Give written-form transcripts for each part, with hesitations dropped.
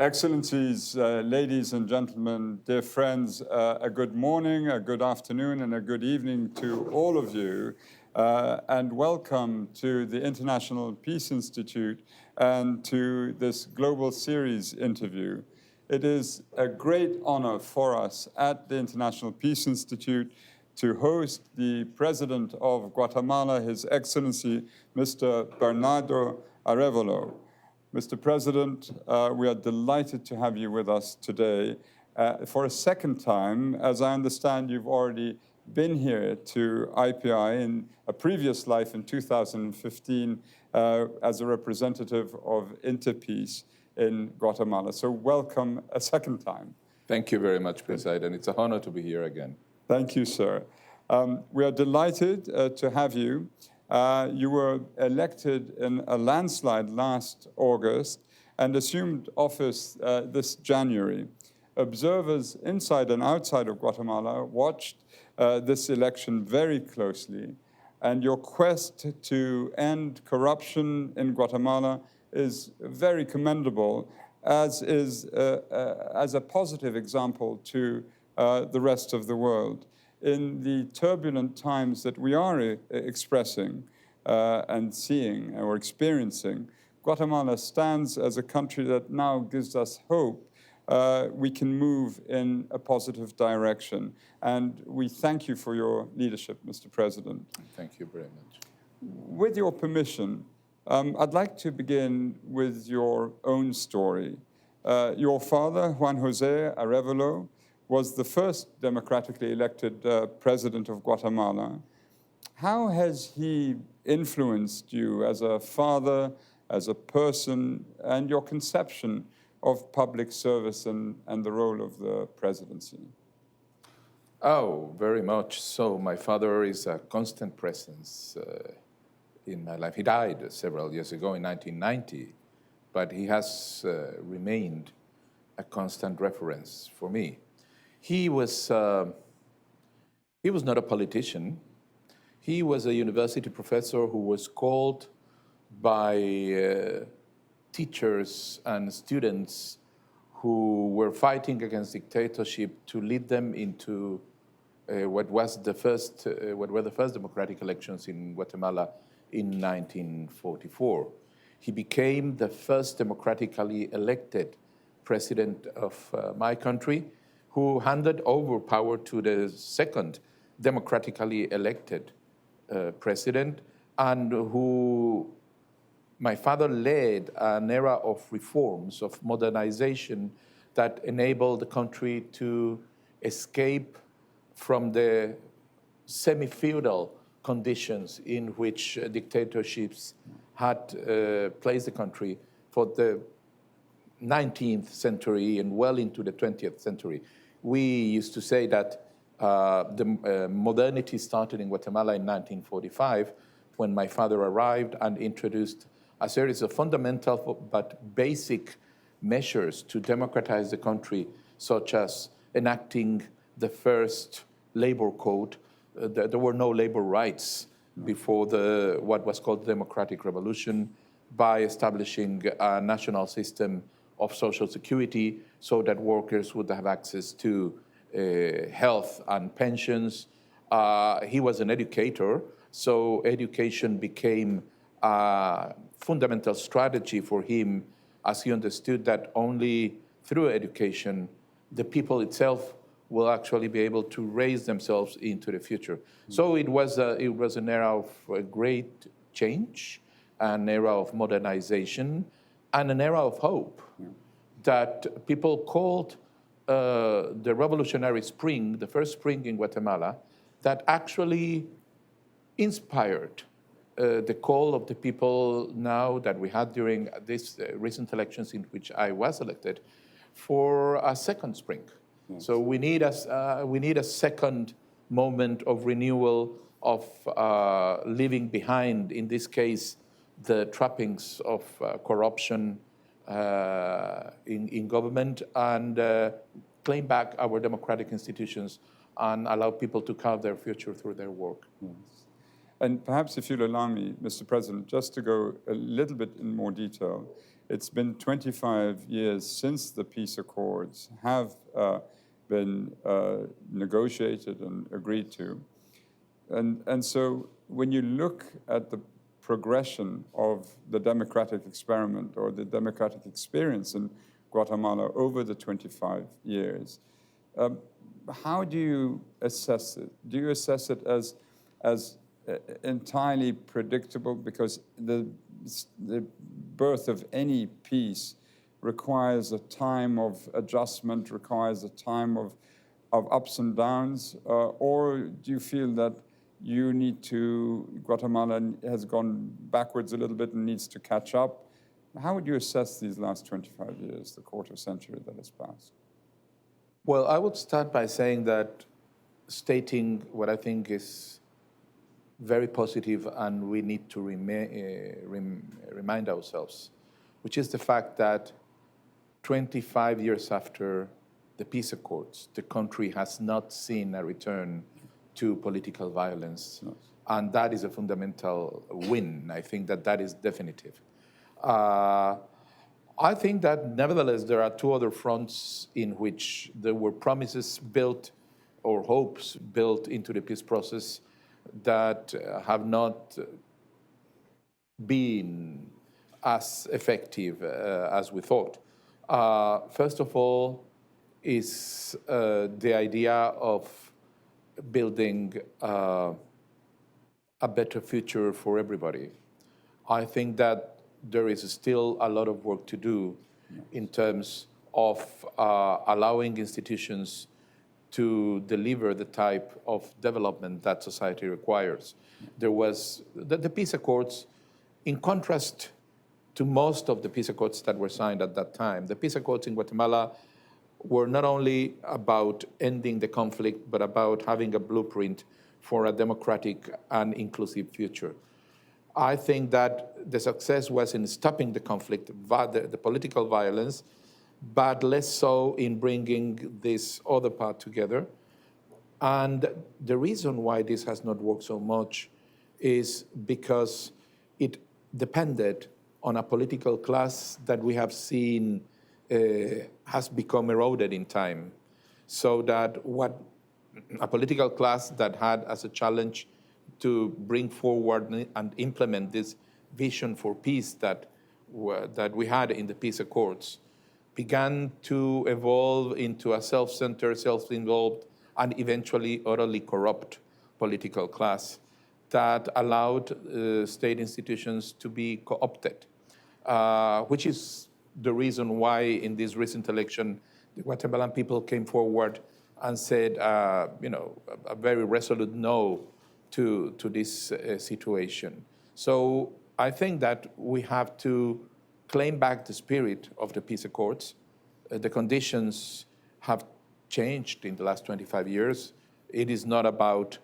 Excellencies, ladies and gentlemen, dear friends, a good morning, a good afternoon, and a good evening to all of you, and welcome to the International Peace Institute and to this Global Series interview. It is a great honor for us at the International Peace Institute to host the President of Guatemala, His Excellency, Mr. Bernardo Arévalo. Mr. President, we are delighted to have you with us today for a second time. As I understand, you've already been here to IPI in a previous life in 2015 as a representative of Interpeace in Guatemala. So welcome a second time. Thank you very much, President. It's an honor to be here again. Thank you, sir. We are delighted to have you. You were elected in a landslide last August and assumed office this January. Observers inside and outside of Guatemala watched this election very closely, and your quest to end corruption in Guatemala is very commendable, as a positive example to the rest of the world. In the turbulent times that we are expressing and seeing or experiencing, Guatemala stands as a country that now gives us hope we can move in a positive direction. And we thank you for your leadership, Mr. President. Thank you very much. With your permission, I'd like to begin with your own story. Your father, Juan José Arévalo, was the first democratically elected president of Guatemala. How has he influenced you as a father, as a person, and your conception of public service and the role of the presidency? Oh, very much so. My father is a constant presence in my life. He died several years ago in 1990, but he has remained a constant reference for me. He was not a politician. He was a university professor who was called by teachers and students who were fighting against dictatorship to lead them into what were the first democratic elections in Guatemala in 1944. He became the first democratically elected president of my country, who handed over power to the second democratically elected president, and who my father led an era of reforms, of modernization that enabled the country to escape from the semi-feudal conditions in which dictatorships had placed the country for the 19th century and well into the 20th century. We used to say that modernity started in Guatemala in 1945, when my father arrived and introduced a series of fundamental but basic measures to democratize the country, such as enacting the first labor code. There were no labor rights before what was called the Democratic Revolution, by establishing a national system of social security so that workers would have access to health and pensions. He was an educator, so education became a fundamental strategy for him, as he understood that only through education the people itself will actually be able to raise themselves into the future. So it was an era of great change, an era of modernization, and an era of hope that people called the Revolutionary Spring, the first spring in Guatemala, that actually inspired the call of the people now that we had during these recent elections in which I was elected for a second spring. Yes. So we need a second moment of renewal, of leaving behind, in this case, the trappings of corruption in government, and claim back our democratic institutions and allow people to carve their future through their work. Yes. And perhaps if you'll allow me, Mr. President, just to go a little bit in more detail, it's been 25 years since the peace accords have been negotiated and agreed to. And so when you look at the progression of the democratic experiment or the democratic experience in Guatemala over the 25 years, how do you assess it? Do you assess it as entirely predictable? Because the birth of any peace requires a time of adjustment, requires a time of ups and downs, or do you feel that Guatemala has gone backwards a little bit and needs to catch up? How would you assess these last 25 years, the quarter century that has passed? Well, I would start by saying that, stating what I think is very positive and we need to remind ourselves, which is the fact that 25 years after the peace accords, the country has not seen a return to political violence. Yes. And that is a fundamental win. I think that is definitive. I think that nevertheless, there are two other fronts in which there were promises built or hopes built into the peace process that have not been as effective as we thought. First of all is the idea of building a better future for everybody. I think that there is still a lot of work to do in terms of allowing institutions to deliver the type of development that society requires. There was the peace accords, in contrast to most of the peace accords that were signed at that time. The peace accords in Guatemala were not only about ending the conflict, but about having a blueprint for a democratic and inclusive future. I think that the success was in stopping the conflict, the political violence, but less so in bringing this other part together. And the reason why this has not worked so much is because it depended on a political class that we have seen has become eroded in time. So that what a political class that had as a challenge to bring forward and implement this vision for peace that we had in the peace accords began to evolve into a self-centered, self-involved, and eventually utterly corrupt political class that allowed state institutions to be co-opted, which is the reason why in this recent election, the Guatemalan people came forward and said, a very resolute no to this situation. So I think that we have to claim back the spirit of the peace accords. The conditions have changed in the last 25 years. It is not about,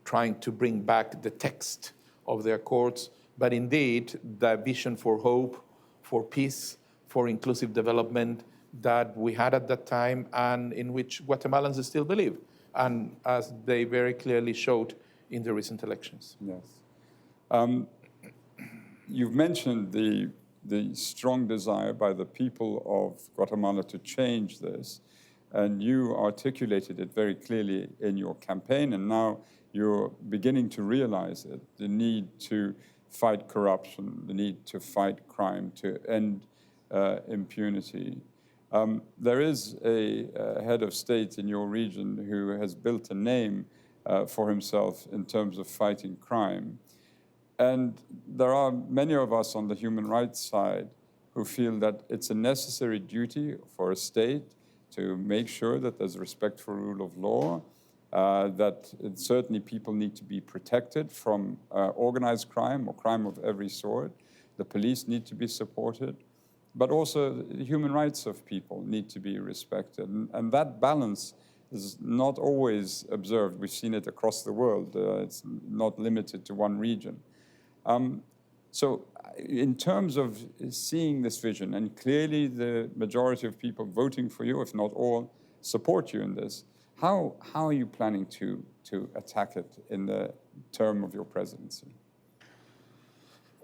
trying to bring back the text of the accords, but indeed the vision for hope, for peace, for inclusive development that we had at that time and in which Guatemalans still believe, and as they very clearly showed in the recent elections. Yes. You've mentioned the strong desire by the people of Guatemala to change this, and you articulated it very clearly in your campaign, and now you're beginning to realize it, the need to fight corruption, the need to fight crime, to end impunity. There is a head of state in your region who has built a name for himself in terms of fighting crime. And there are many of us on the human rights side who feel that it's a necessary duty for a state to make sure that there's respect for rule of law, that certainly people need to be protected from organized crime or crime of every sort. The police need to be supported, but also the human rights of people need to be respected. And that balance is not always observed. We've seen it across the world. It's not limited to one region. So in terms of seeing this vision, and clearly the majority of people voting for you, if not all, support you in this, how are you planning to attack it in the term of your presidency?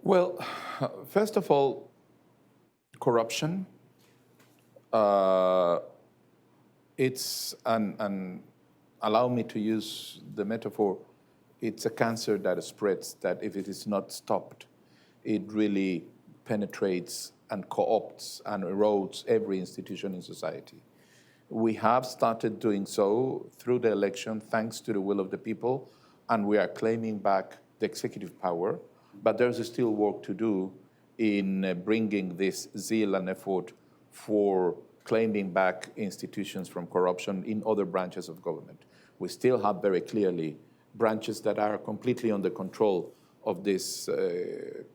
Well, first of all, corruption, it's allow me to use the metaphor, it's a cancer that spreads, that if it is not stopped, it really penetrates and co-opts and erodes every institution in society. We have started doing so through the election, thanks to the will of the people, and we are claiming back the executive power, but there's still work to do in bringing this zeal and effort for claiming back institutions from corruption in other branches of government. We still have very clearly branches that are completely under control of these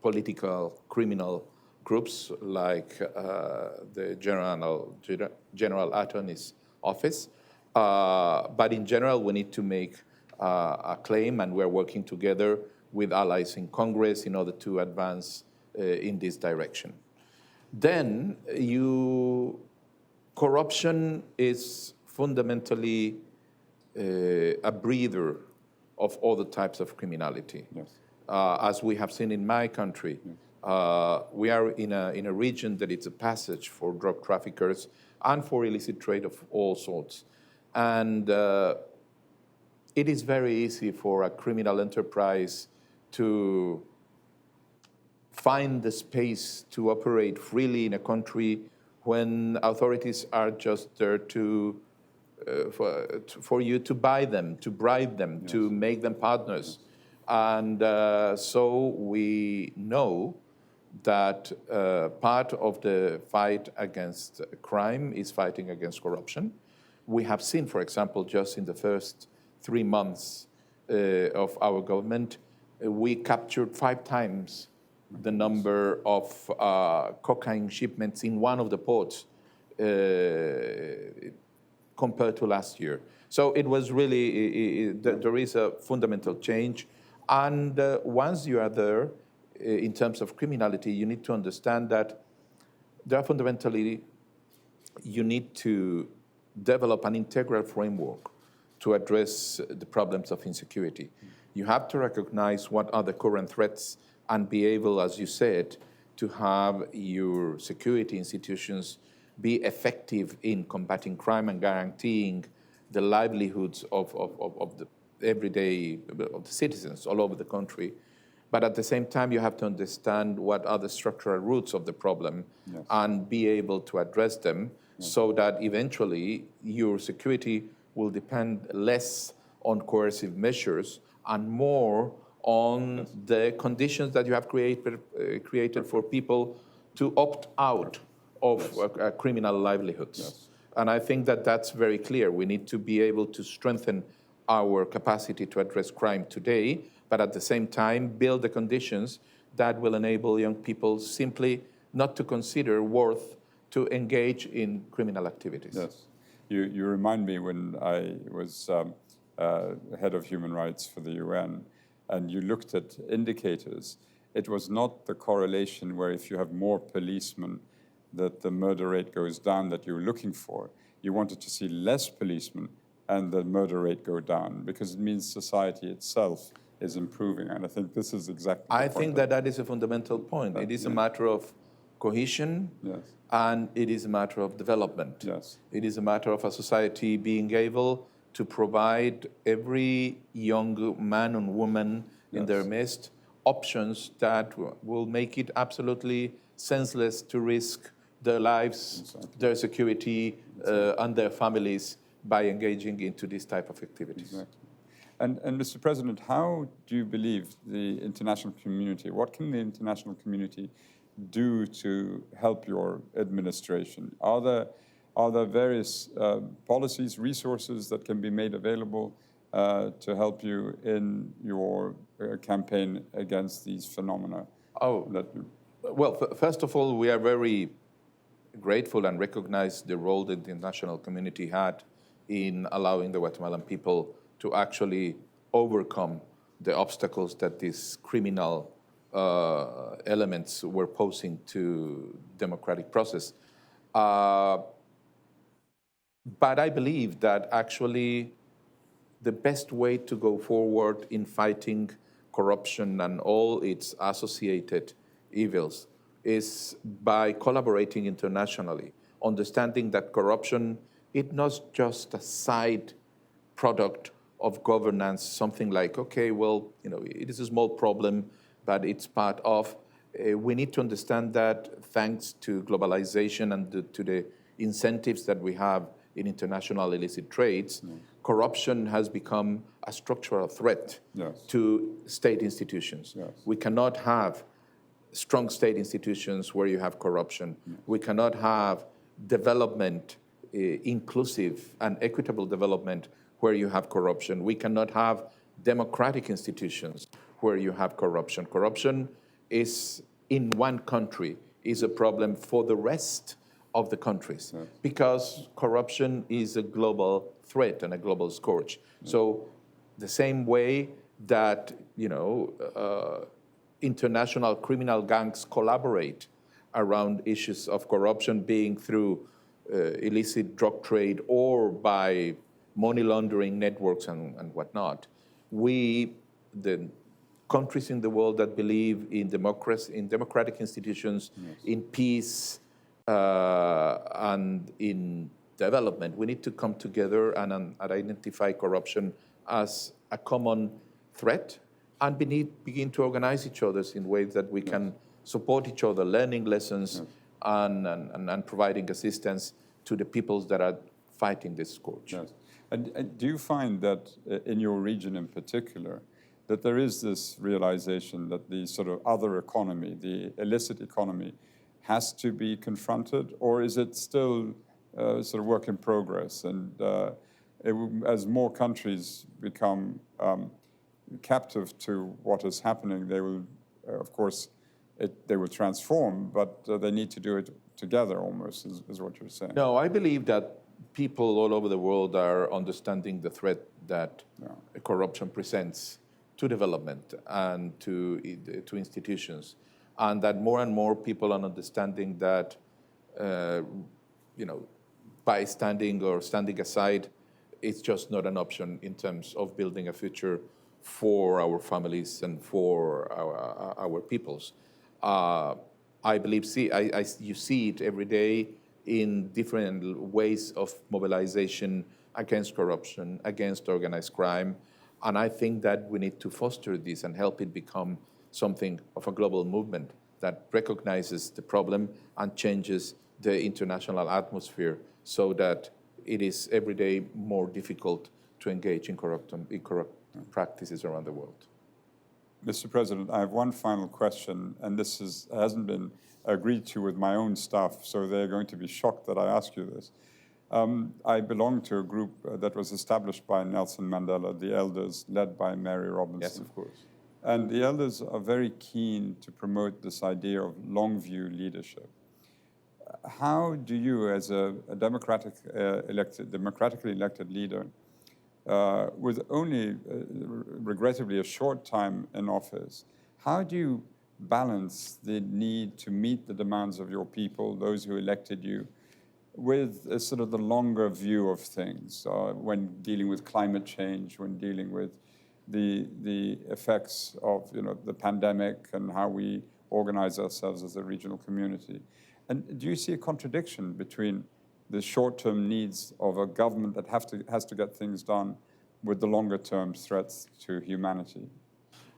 political criminal groups, like the General Attorney's Office. But in general, we need to make a claim, and we're working together with allies in Congress in order to advance in this direction. Then corruption is fundamentally a breather of other types of criminality. Yes. As we have seen in my country, we are in a region that it's a passage for drug traffickers and for illicit trade of all sorts. And it is very easy for a criminal enterprise to find the space to operate freely in a country when authorities are just there for you to buy them, to bribe them, yes, to make them partners. Yes. And so we know that part of the fight against crime is fighting against corruption. We have seen, for example, just in the first 3 months of our government, we captured 5 times the number of cocaine shipments in one of the ports compared to last year. So it was really, there is a fundamental change. And once you are there, in terms of criminality, you need to understand that there are fundamentally, you need to develop an integral framework to address the problems of insecurity. You have to recognize what are the current threats and be able, as you said, to have your security institutions be effective in combating crime and guaranteeing the livelihoods of the everyday of the citizens all over the country. But at the same time, you have to understand what are the structural roots of the problem, yes, and be able to address them, yes, so that eventually your security will depend less on coercive measures and more on, yes, the conditions that you have created for people to opt out of, yes, criminal livelihoods. Yes. And I think that that's very clear. We need to be able to strengthen our capacity to address crime today, but at the same time, build the conditions that will enable young people simply not to consider worth to engage in criminal activities. Yes. You remind me when I was head of human rights for the UN, and you looked at indicators. It was not the correlation where if you have more policemen, that the murder rate goes down that you were looking for. You wanted to see less policemen and the murder rate go down, because it means society itself is improving. And I think this is exactly the point. I think that is a fundamental point. It is, yeah, a matter of cohesion, yes, and it is a matter of development. Yes. It is a matter of a society being able to provide every young man and woman, yes, in their midst options that will make it absolutely senseless to risk their lives, exactly, their security, and their families by engaging into this type of activities. Exactly. And Mr. President, how do you believe the international community, what can the international community do to help your administration? Are there various policies, resources that can be made available to help you in your campaign against these phenomena? Well, first of all, we are very grateful and recognize the role that the international community had in allowing the Guatemalan people to actually overcome the obstacles that these criminal elements were posing to democratic process. But I believe that actually the best way to go forward in fighting corruption and all its associated evils is by collaborating internationally, understanding that corruption is not just a side product of governance, something like, okay, well, it is a small problem, but it's part of. We need to understand that thanks to globalization and to the incentives that we have in international illicit trades, corruption has become a structural threat to state institutions. We cannot have strong state institutions where you have corruption. We cannot have development, inclusive and equitable development where you have corruption. We cannot have democratic institutions where you have corruption. Corruption is, in one country, is a problem for the rest of the countries because corruption is a global threat and a global scourge. So the same way that, international criminal gangs collaborate around issues of corruption, being through illicit drug trade or by money laundering networks and whatnot, the countries in the world that believe in democracy, in democratic institutions, in peace, and in development, we need to come together and identify corruption as a common threat and begin to organize each other in ways that we can support each other, learning lessons and providing assistance to the peoples that are fighting this scourge. Yes. And do you find that in your region in particular, that there is this realization that the sort of other economy, the illicit economy, has to be confronted, or is it still sort of work in progress? And as more countries become captive to what is happening, they will, of course, they will transform, but they need to do it together almost, is what you're saying. No, I believe that people all over the world are understanding the threat that corruption presents to development and to institutions, and that more and more people are understanding that, by standing or standing aside, it's just not an option in terms of building a future for our families and for our peoples. I believe, you see it every day in different ways of mobilization against corruption, against organized crime. And I think that we need to foster this and help it become something of a global movement that recognizes the problem and changes the international atmosphere so that it is every day more difficult to engage in corrupt practices around the world. Mr. President, I have one final question, and this hasn't been agreed to with my own staff, so they're going to be shocked that I ask you this. I belong to a group that was established by Nelson Mandela, the Elders, led by Mary Robinson. Yes, of course. And the Elders are very keen to promote this idea of long-view leadership. How do you, as a democratically elected leader, with only, regrettably, a short time in office, how do you balance the need to meet the demands of your people, those who elected you, with a sort of the longer view of things when dealing with climate change, when dealing with the effects of the pandemic and how we organize ourselves as a regional community? And do you see a contradiction between the short-term needs of a government that has to get things done with the longer-term threats to humanity?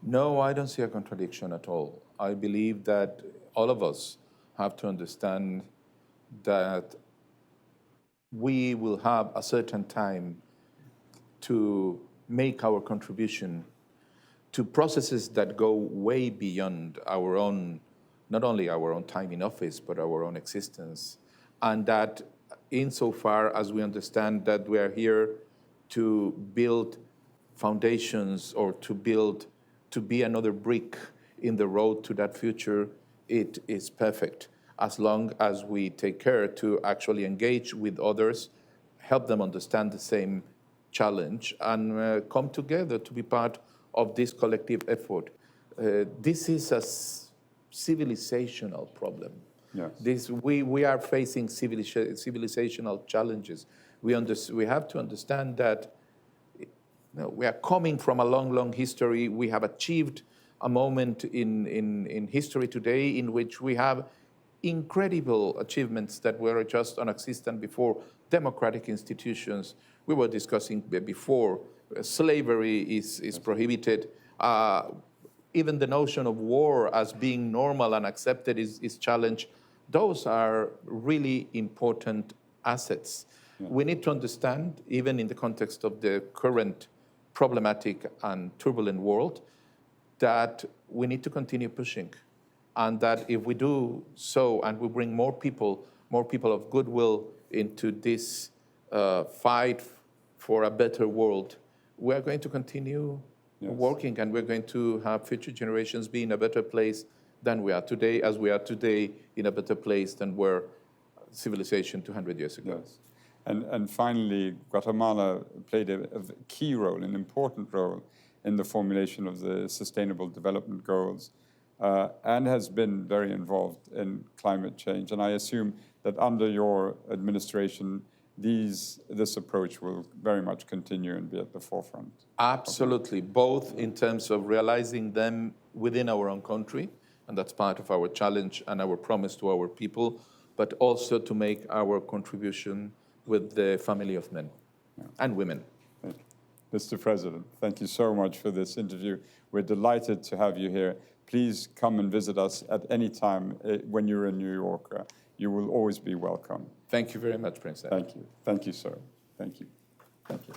No, I don't see a contradiction at all. I believe that all of us have to understand that we will have a certain time to make our contribution to processes that go way beyond our own, not only our own time in office, but our own existence. And that insofar as we understand that we are here to build foundations or to be another brick in the road to that future, it is perfect, as long as we take care to actually engage with others, help them understand the same challenge, and come together to be part of this collective effort. This is a civilizational problem. Yes. We are facing civilizational challenges. We have to understand that we are coming from a long, long history. We have achieved a moment in history today in which we have incredible achievements that were just non-existent before. Democratic institutions, we were discussing before, slavery is prohibited. Even the notion of war as being normal and accepted is challenged. Those are really important assets. Yeah. We need to understand, even in the context of the current problematic and turbulent world, that we need to continue pushing. And that if we do so and we bring more people of goodwill into this fight for a better world, we are going to continue working, and we're going to have future generations be in a better place than we are today, as we are today in a better place than were civilization 200 years ago. Yes. And finally, Guatemala played a key role, an important role in the formulation of the Sustainable Development Goals, and has been very involved in climate change. And I assume that under your administration, this approach will very much continue and be at the forefront. Absolutely, both in terms of realizing them within our own country, and that's part of our challenge and our promise to our people, but also to make our contribution with the family of men and women. Thank you. Mr. President, thank you so much for this interview. We're delighted to have you here. Please come and visit us at any time when you're in New York. You will always be welcome. Thank you very much, Prince. Thank you. Thank you, sir. Thank you. Thank you.